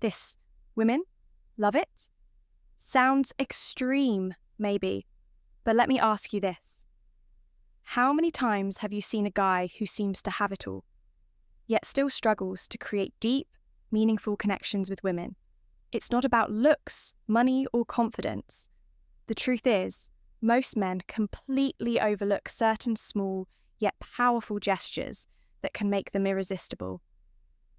This women love it? Sounds extreme, maybe, but let me ask you this. How many times have you seen a guy who seems to have it all, yet still struggles to create deep, meaningful connections with women? It's not about looks, money, or confidence. The truth is, most men completely overlook certain small yet powerful gestures that can make them irresistible.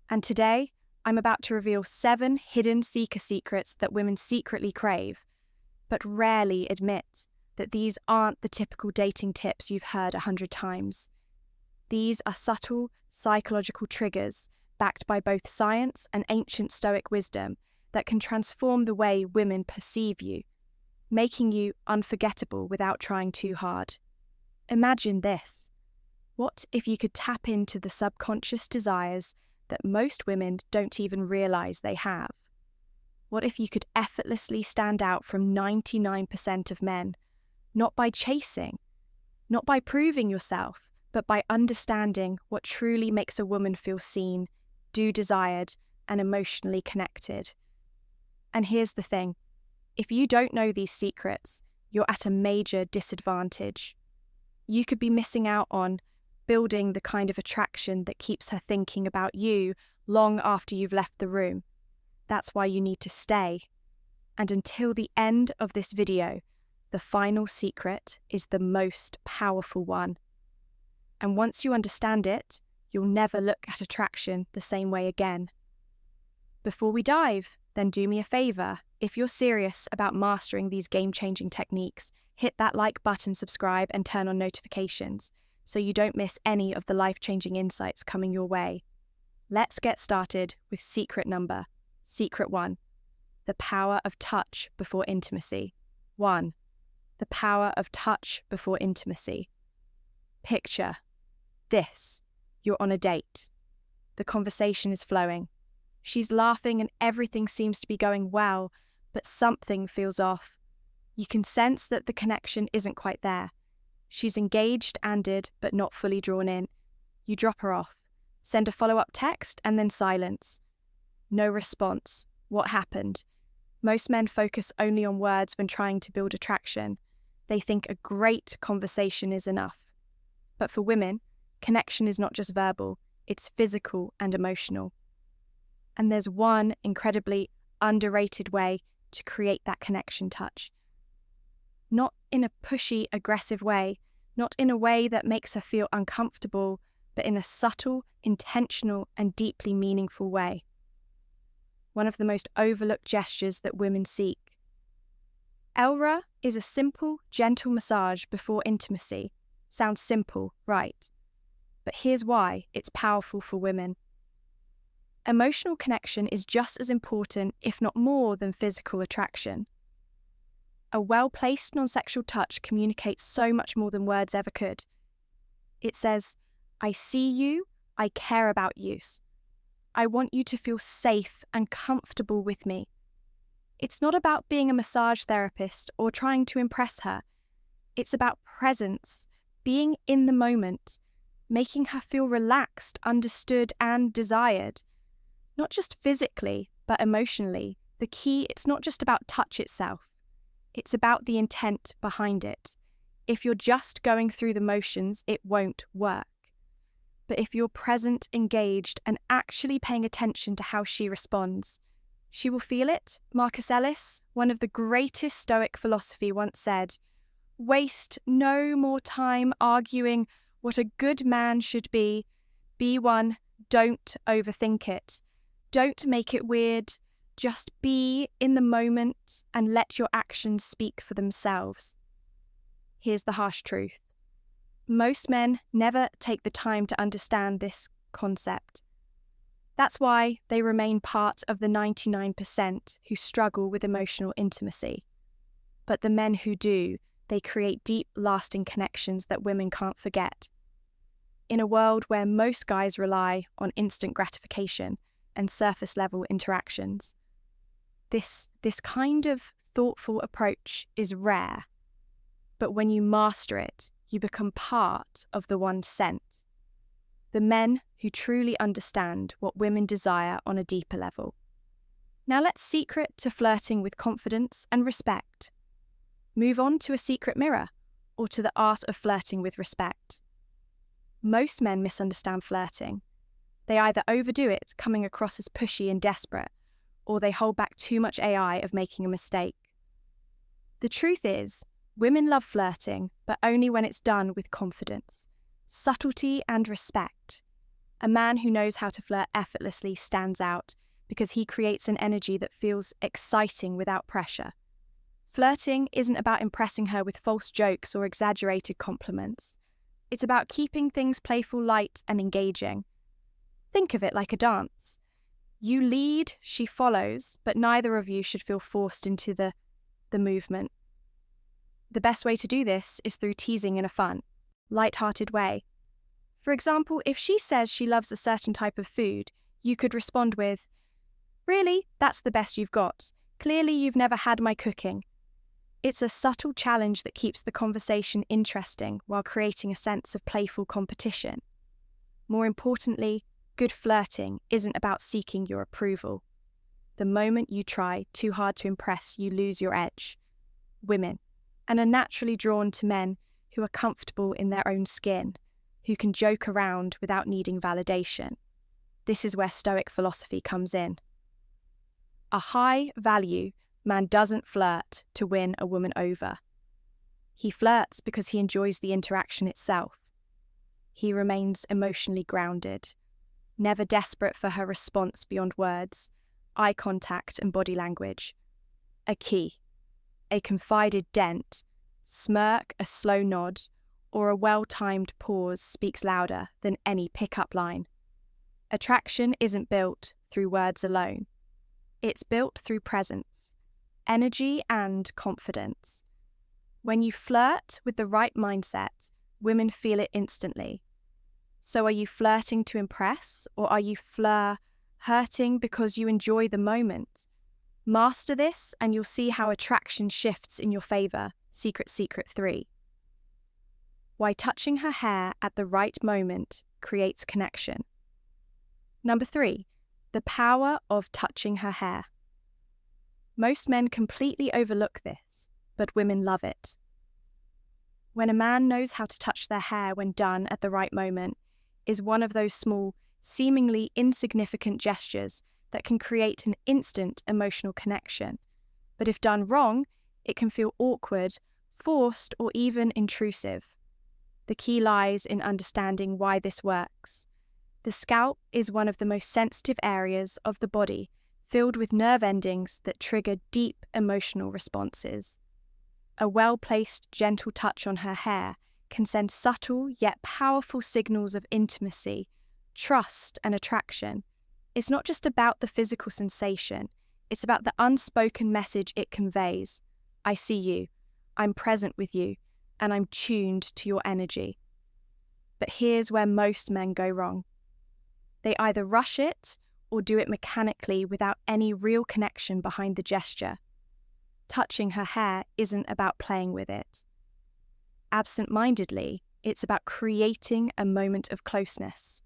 And today, I'm about to reveal 7 hidden seeker secrets that women secretly crave, but rarely admit that these aren't the typical dating tips you've heard 100 times. These are subtle psychological triggers backed by both science and ancient Stoic wisdom that can transform the way women perceive you, making you unforgettable without trying too hard. Imagine this. What if you could tap into the subconscious desires that most women don't even realize they have? What if you could effortlessly stand out from 99% of men, not by chasing, not by proving yourself, but by understanding what truly makes a woman feel seen, desired, and emotionally connected? And here's the thing. If you don't know these secrets, you're at a major disadvantage. You could be missing out on building the kind of attraction that keeps her thinking about you long after you've left the room. That's why you need to stay. And until the end of this video, the final secret is the most powerful one. And once you understand it, you'll never look at attraction the same way again. Before we dive, then do me a favor. If you're serious about mastering these game-changing techniques, hit that like button, subscribe, and turn on notifications so you don't miss any of the life-changing insights coming your way. Let's get started with secret 1. The power of touch before intimacy. 1. The power of touch before intimacy. Picture this. You're on a date. The conversation is flowing. She's laughing and everything seems to be going well, but something feels off. You can sense that the connection isn't quite there. She's engaged but not fully drawn in. You drop her off, send a follow-up text, and then silence. No response. What happened? Most men focus only on words when trying to build attraction. They think a great conversation is enough. But for women, connection is not just verbal, it's physical and emotional. And there's one incredibly underrated way to create that connection touch. Not in a pushy, aggressive way, not in a way that makes her feel uncomfortable, but in a subtle, intentional, and deeply meaningful way. One of the most overlooked gestures that women seek. Elra is a simple, gentle massage before intimacy. Sounds simple, right? But here's why it's powerful for women. Emotional connection is just as important, if not more, than physical attraction. A well-placed non-sexual touch communicates so much more than words ever could. It says, I see you, I care about you. I want you to feel safe and comfortable with me. It's not about being a massage therapist or trying to impress her. It's about presence, being in the moment, making her feel relaxed, understood, and desired. Not just physically, but emotionally. The key, it's not just about touch itself. It's about the intent behind it. If you're just going through the motions, it won't work. But if you're present, engaged, and actually paying attention to how she responds, she will feel it. Marcus Aurelius, one of the greatest Stoic philosophy, once said, "Waste no more time arguing what a good man should be. Be one, don't overthink it. Don't make it weird. Just be in the moment and let your actions speak for themselves." Here's the harsh truth. Most men never take the time to understand this concept. That's why they remain part of the 99% who struggle with emotional intimacy. But the men who do, they create deep, lasting connections that women can't forget. In a world where most guys rely on instant gratification and surface-level interactions, this kind of thoughtful approach is rare. But when you master it, you become part of the 1%. The men who truly understand what women desire on a deeper level. Now let's secret to flirting with confidence and respect. Move on to a secret mirror, or to the art of flirting with respect. Most men misunderstand flirting. They either overdo it, coming across as pushy and desperate, or they hold back too much AI of making a mistake. The truth is, women love flirting, but only when it's done with confidence, subtlety, and respect. A man who knows how to flirt effortlessly stands out because he creates an energy that feels exciting without pressure. Flirting isn't about impressing her with false jokes or exaggerated compliments. It's about keeping things playful, light, and engaging. Think of it like a dance. You lead, she follows, but neither of you should feel forced into the movement. The best way to do this is through teasing in a fun, light-hearted way. For example, if she says she loves a certain type of food, you could respond with, "Really? That's the best you've got. Clearly you've never had my cooking." It's a subtle challenge that keeps the conversation interesting while creating a sense of playful competition. More importantly, good flirting isn't about seeking your approval. The moment you try too hard to impress, you lose your edge. Women, and are naturally drawn to men who are comfortable in their own skin, who can joke around without needing validation. This is where Stoic philosophy comes in. A high-value man doesn't flirt to win a woman over. He flirts because he enjoys the interaction itself. He remains emotionally grounded, never desperate for her response beyond words, eye contact and body language. A key, a confided dent, smirk, a slow nod, or a well-timed pause speaks louder than any pick-up line. Attraction isn't built through words alone. It's built through presence, energy, and confidence. When you flirt with the right mindset, women feel it instantly. So are you flirting to impress, or are you flirting because you enjoy the moment? Master this and you'll see how attraction shifts in your favor. Secret 3. Why touching her hair at the right moment creates connection. Number 3, the power of touching her hair. Most men completely overlook this, but women love it. When a man knows how to touch their hair when done at the right moment, is one of those small, seemingly insignificant gestures that can create an instant emotional connection. But if done wrong, it can feel awkward, forced, or even intrusive. The key lies in understanding why this works. The scalp is one of the most sensitive areas of the body, filled with nerve endings that trigger deep emotional responses. A well-placed, gentle touch on her hair can send subtle yet powerful signals of intimacy, trust, and attraction. It's not just about the physical sensation, it's about the unspoken message it conveys. I see you, I'm present with you, and I'm tuned to your energy. But here's where most men go wrong. They either rush it or do it mechanically without any real connection behind the gesture. Touching her hair isn't about playing with it. Absent-mindedly, it's about creating a moment of closeness.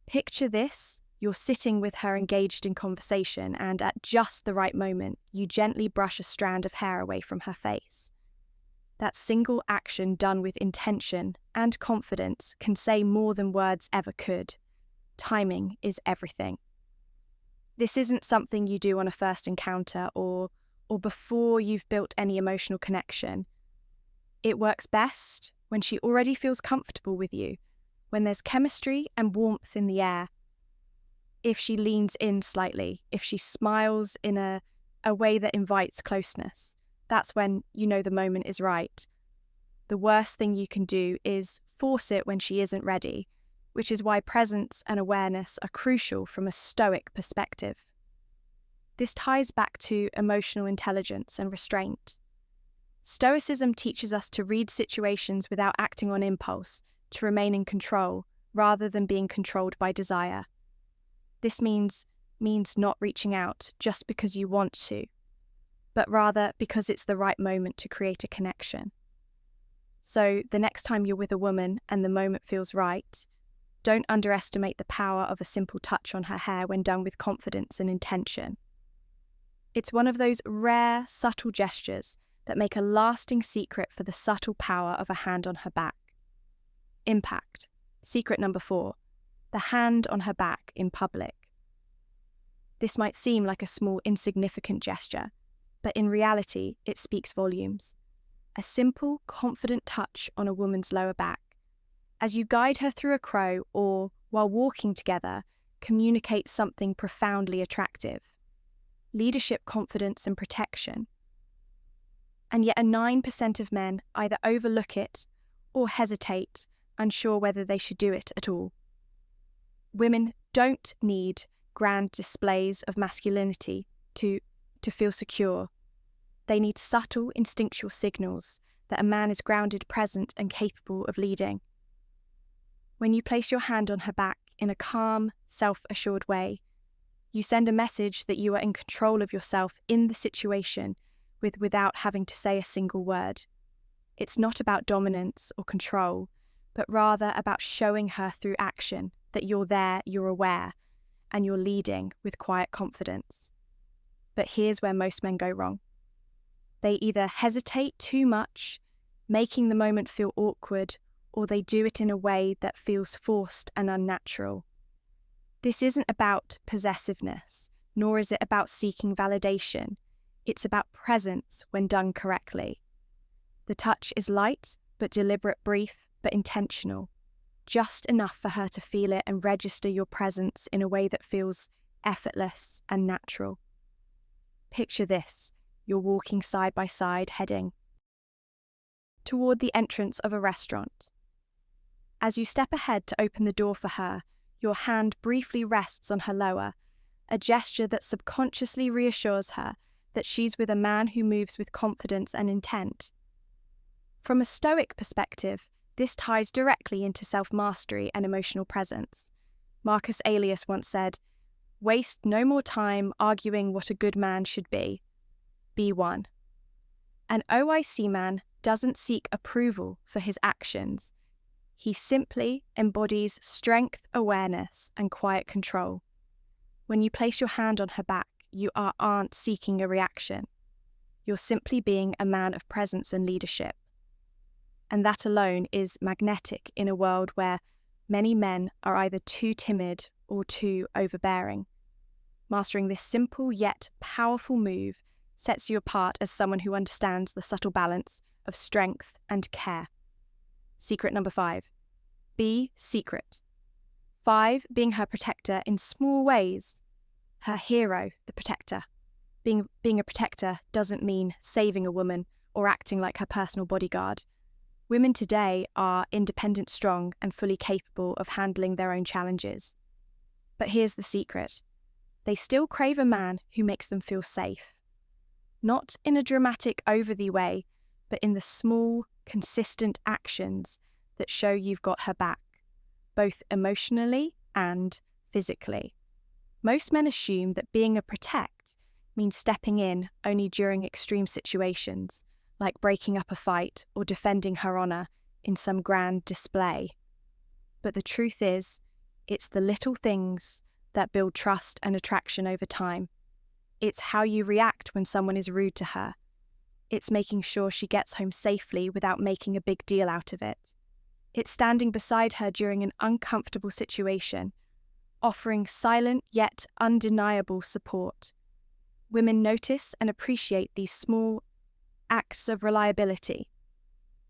Picture this, you're sitting with her engaged in conversation, and at just the right moment, you gently brush a strand of hair away from her face. That single action done with intention and confidence can say more than words ever could. Timing is everything. This isn't something you do on a first encounter or before you've built any emotional connection. It works best when she already feels comfortable with you, when there's chemistry and warmth in the air. If she leans in slightly, if she smiles in a way that invites closeness, that's when you know the moment is right. The worst thing you can do is force it when she isn't ready, which is why presence and awareness are crucial from a Stoic perspective. This ties back to emotional intelligence and restraint. Stoicism teaches us to read situations without acting on impulse, to remain in control, rather than being controlled by desire. This means not reaching out just because you want to, but rather because it's the right moment to create a connection. So the next time you're with a woman and the moment feels right, don't underestimate the power of a simple touch on her hair when done with confidence and intention. It's one of those rare, subtle gestures that make a lasting secret for the subtle power of a hand on her back. Impact. Secret number 4. The hand on her back in public. This might seem like a small, insignificant gesture, but in reality, it speaks volumes. A simple, confident touch on a woman's lower back, as you guide her through a crow or, while walking together, communicates something profoundly attractive. Leadership, confidence, and protection. And yet 9% of men either overlook it or hesitate, unsure whether they should do it at all. Women don't need grand displays of masculinity to feel secure. They need subtle, instinctual signals that a man is grounded, present, and capable of leading. When you place your hand on her back in a calm, self-assured way, you send a message that you are in control of yourself in the situation without having to say a single word. It's not about dominance or control, but rather about showing her through action that you're there, you're aware, and you're leading with quiet confidence. But here's where most men go wrong. They either hesitate too much, making the moment feel awkward, or they do it in a way that feels forced and unnatural. This isn't about possessiveness, nor is it about seeking validation. It's about presence when done correctly. The touch is light, but deliberate, brief, but intentional. Just enough for her to feel it and register your presence in a way that feels effortless and natural. Picture this. You're walking side by side, heading toward the entrance of a restaurant. As you step ahead to open the door for her, your hand briefly rests on her lower, a gesture that subconsciously reassures her that she's with a man who moves with confidence and intent. From a Stoic perspective, this ties directly into self-mastery and emotional presence. Marcus Aurelius once said, "Waste no more time arguing what a good man should be. Be one." An OIC man doesn't seek approval for his actions. He simply embodies strength, awareness, and quiet control. When you place your hand on her back, you aren't seeking a reaction. You're simply being a man of presence and leadership. And that alone is magnetic in a world where many men are either too timid or too overbearing. Mastering this simple yet powerful move sets you apart as someone who understands the subtle balance of strength and care. Secret number 5. Be secret. 5, being her protector in small ways. Her hero, the protector. Being a protector doesn't mean saving a woman or acting like her personal bodyguard. Women today are independent, strong, and fully capable of handling their own challenges. But here's the secret. They still crave a man who makes them feel safe. Not in a dramatic, over-the way, but in the small, consistent actions that show you've got her back, both emotionally and physically. Most men assume that being a protect means stepping in only during extreme situations, like breaking up a fight or defending her honor in some grand display. But the truth is, it's the little things that build trust and attraction over time. It's how you react when someone is rude to her. It's making sure she gets home safely without making a big deal out of it. It's standing beside her during an uncomfortable situation, offering silent yet undeniable support. Women notice and appreciate these small acts of reliability.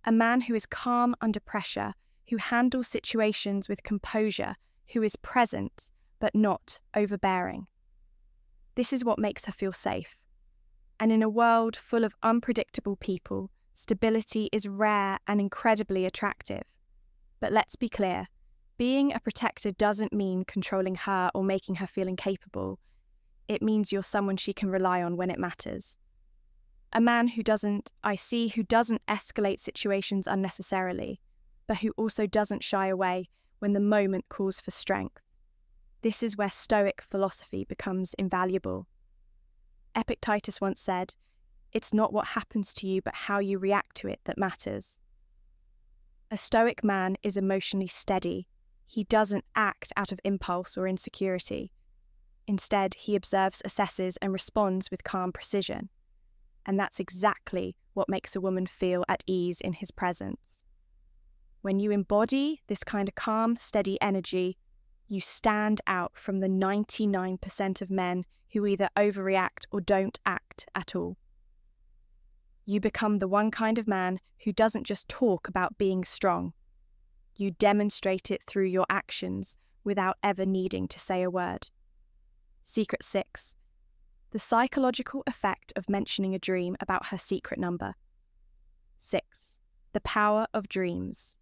A man who is calm under pressure, who handles situations with composure, who is present but not overbearing. This is what makes her feel safe. And in a world full of unpredictable people, stability is rare and incredibly attractive. But let's be clear, being a protector doesn't mean controlling her or making her feel incapable. It means you're someone she can rely on when it matters. A man who doesn't escalate situations unnecessarily, but who also doesn't shy away when the moment calls for strength. This is where Stoic philosophy becomes invaluable. Epictetus once said, "It's not what happens to you, but how you react to it that matters." A Stoic man is emotionally steady. He doesn't act out of impulse or insecurity. Instead, he observes, assesses, and responds with calm precision. And that's exactly what makes a woman feel at ease in his presence. When you embody this kind of calm, steady energy, you stand out from the 99% of men who either overreact or don't act at all. You become the one kind of man who doesn't just talk about being strong. You demonstrate it through your actions without ever needing to say a word. Secret 6. The psychological effect of mentioning a dream about her secret number. 6. The power of dreams.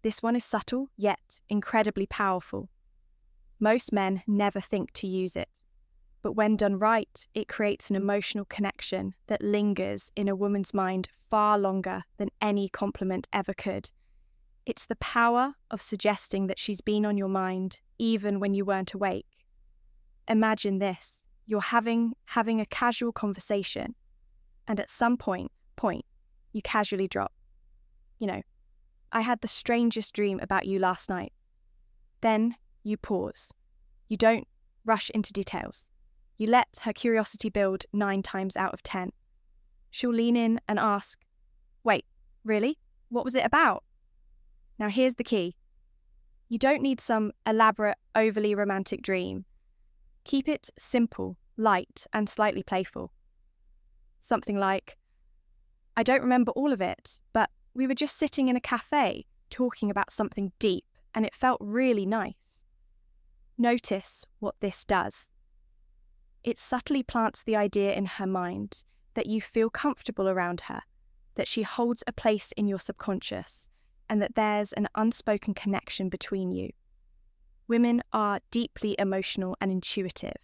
This one is subtle, yet incredibly powerful. Most men never think to use it, but when done right, it creates an emotional connection that lingers in a woman's mind far longer than any compliment ever could. It's the power of suggesting that she's been on your mind even when you weren't awake. Imagine this. You're having a casual conversation, and at some point, you casually drop, I had the strangest dream about you last night. Then you pause. You don't rush into details. You let her curiosity build 9 times out of 10. She'll lean in and ask, "Wait, really? What was it about?" Now here's the key. You don't need some elaborate, overly romantic dream. Keep it simple, light, and slightly playful. Something like, "I don't remember all of it, but we were just sitting in a cafe talking about something deep, and it felt really nice." Notice what this does. It subtly plants the idea in her mind that you feel comfortable around her, that she holds a place in your subconscious, and that there's an unspoken connection between you. Women are deeply emotional and intuitive.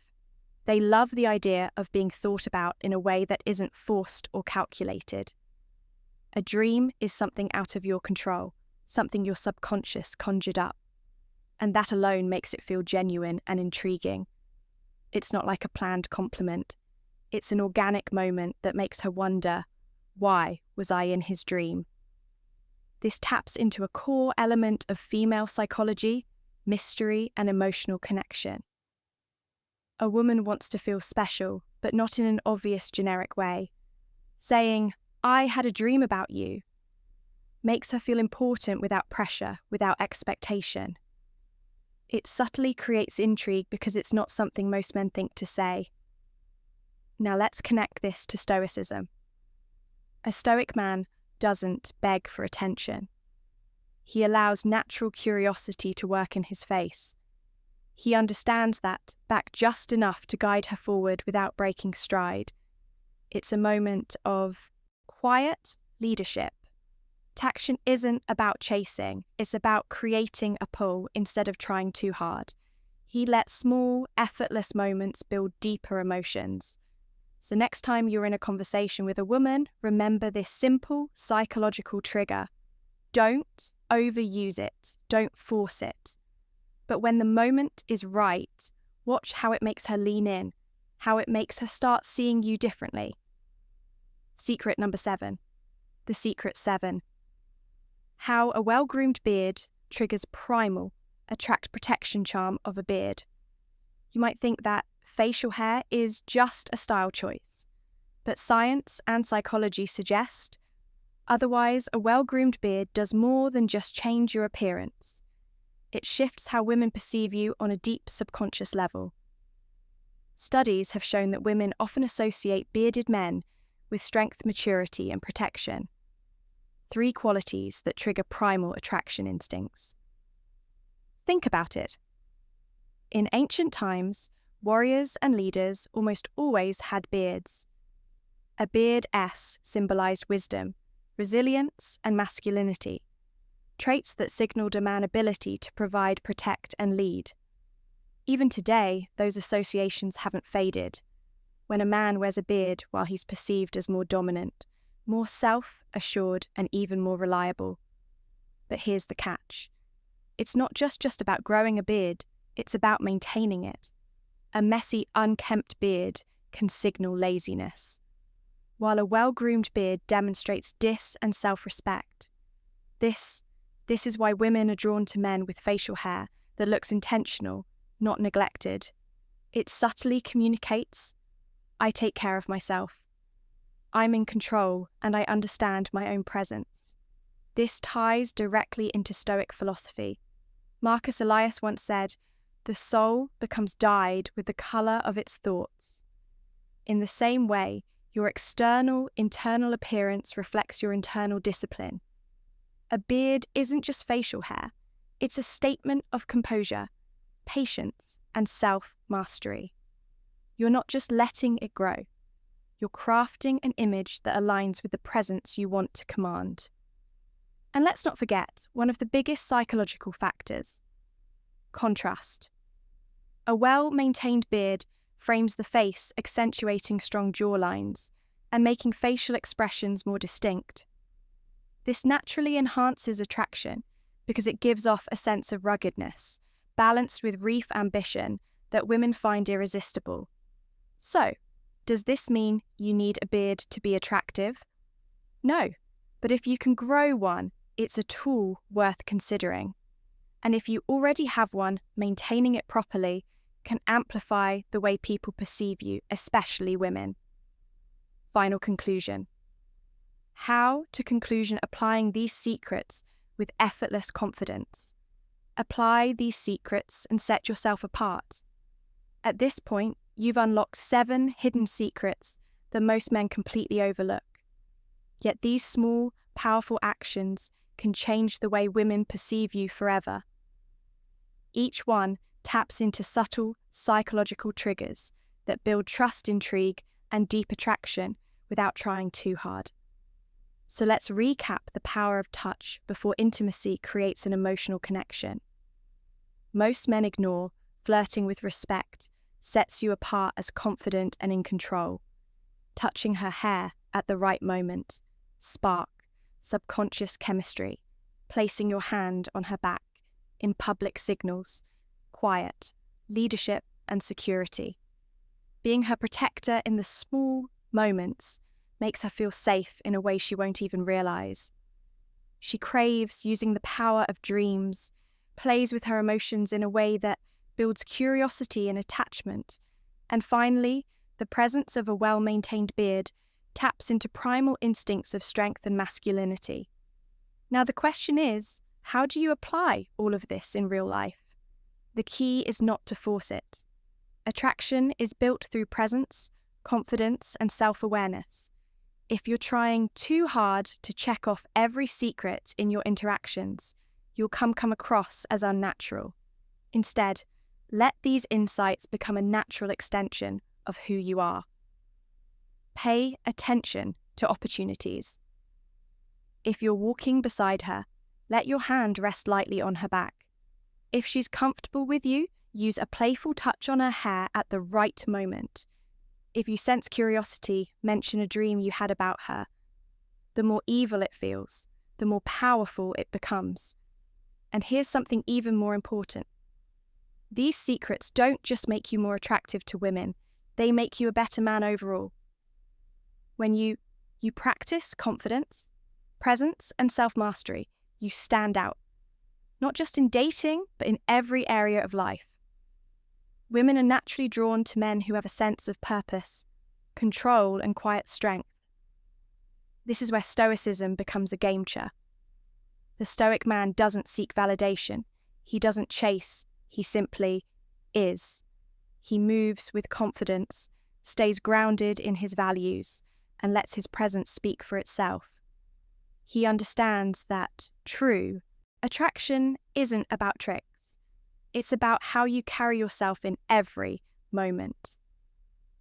They love the idea of being thought about in a way that isn't forced or calculated. A dream is something out of your control, something your subconscious conjured up. And that alone makes it feel genuine and intriguing. It's not like a planned compliment. It's an organic moment that makes her wonder, why was I in his dream? This taps into a core element of female psychology, mystery, and emotional connection. A woman wants to feel special, but not in an obvious generic way. Saying, "I had a dream about you," makes her feel important without pressure, without expectation. It subtly creates intrigue because it's not something most men think to say. Now let's connect this to Stoicism. A Stoic man doesn't beg for attention. He allows natural curiosity to work in his face. He understands that back just enough to guide her forward without breaking stride. It's a moment of quiet leadership. Taction isn't about chasing, it's about creating a pull instead of trying too hard. He lets small, effortless moments build deeper emotions. So next time you're in a conversation with a woman, remember this simple psychological trigger. Don't overuse it, don't force it. But when the moment is right, watch how it makes her lean in, how it makes her start seeing you differently. Secret number 7. The secret 7. How a well-groomed beard triggers primal, attract protection charm of a beard. You might think that facial hair is just a style choice, but science and psychology suggest otherwise a well-groomed beard does more than just change your appearance. It shifts how women perceive you on a deep subconscious level. Studies have shown that women often associate bearded men with strength, maturity, and protection. 3 qualities that trigger primal attraction instincts. Think about it. In ancient times, warriors and leaders almost always had beards. A beard S symbolized wisdom, resilience, and masculinity, traits that signaled a man's ability to provide, protect, and lead. Even today, those associations haven't faded. When a man wears a beard while he's perceived as more dominant, more self-assured, and even more reliable. But here's the catch. It's not just about growing a beard, it's about maintaining it. A messy, unkempt beard can signal laziness, while a well-groomed beard demonstrates and self-respect. This is why women are drawn to men with facial hair that looks intentional, not neglected. It subtly communicates, I take care of myself. I'm in control and I understand my own presence. This ties directly into Stoic philosophy. Marcus Aurelius once said, "The soul becomes dyed with the colour of its thoughts." In the same way, your internal appearance reflects your internal discipline. A beard isn't just facial hair, it's a statement of composure, patience, and self-mastery. You're not just letting it grow, you're crafting an image that aligns with the presence you want to command. And let's not forget one of the biggest psychological factors: contrast. A well-maintained beard frames the face, accentuating strong jawlines and making facial expressions more distinct. This naturally enhances attraction because it gives off a sense of ruggedness, balanced with reef ambition that women find irresistible. So, does this mean you need a beard to be attractive? No, but if you can grow one, it's a tool worth considering. And if you already have one, maintaining it properly can amplify the way people perceive you, especially women. Final conclusion. How to conclusion applying these secrets with effortless confidence. Apply these secrets and set yourself apart. At this point, you've unlocked 7 hidden secrets that most men completely overlook. Yet these small, powerful actions can change the way women perceive you forever. Each one taps into subtle psychological triggers that build trust, intrigue, and deep attraction without trying too hard. So let's recap the power of touch before intimacy creates an emotional connection. Most men ignore flirting with respect sets you apart as confident and in control. Touching her hair at the right moment, spark, subconscious chemistry. Placing your hand on her back, in public signals, quiet, leadership and security. Being her protector in the small moments makes her feel safe in a way she won't even realize. She craves using the power of dreams, plays with her emotions in a way that builds curiosity and attachment. And finally, the presence of a well-maintained beard taps into primal instincts of strength and masculinity. Now the question is, how do you apply all of this in real life? The key is not to force it. Attraction is built through presence, confidence, and self-awareness. If you're trying too hard to check off every secret in your interactions, you'll come across as unnatural. Instead, let these insights become a natural extension of who you are. Pay attention to opportunities. If you're walking beside her, let your hand rest lightly on her back. If she's comfortable with you, use a playful touch on her hair at the right moment. If you sense curiosity, mention a dream you had about her. The more evil it feels, the more powerful it becomes. And here's something even more important. These secrets don't just make you more attractive to women, they make you a better man overall. When you practice confidence, presence, and self-mastery, you stand out. Not just in dating, but in every area of life. Women are naturally drawn to men who have a sense of purpose, control, and quiet strength. This is where Stoicism becomes a game changer. The Stoic man doesn't seek validation. He doesn't chase. He simply is. He moves with confidence, stays grounded in his values, and lets his presence speak for itself. He understands that true attraction isn't about tricks. It's about how you carry yourself in every moment.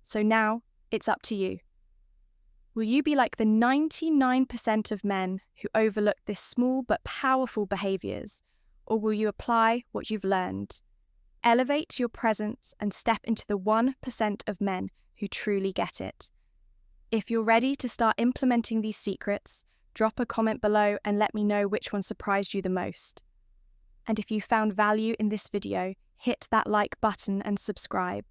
So now it's up to you. Will you be like the 99% of men who overlook this small but powerful behaviors, or will you apply what you've learned? Elevate your presence and step into the 1% of men who truly get it. If you're ready to start implementing these secrets, drop a comment below and let me know which one surprised you the most. And if you found value in this video, hit that like button and subscribe.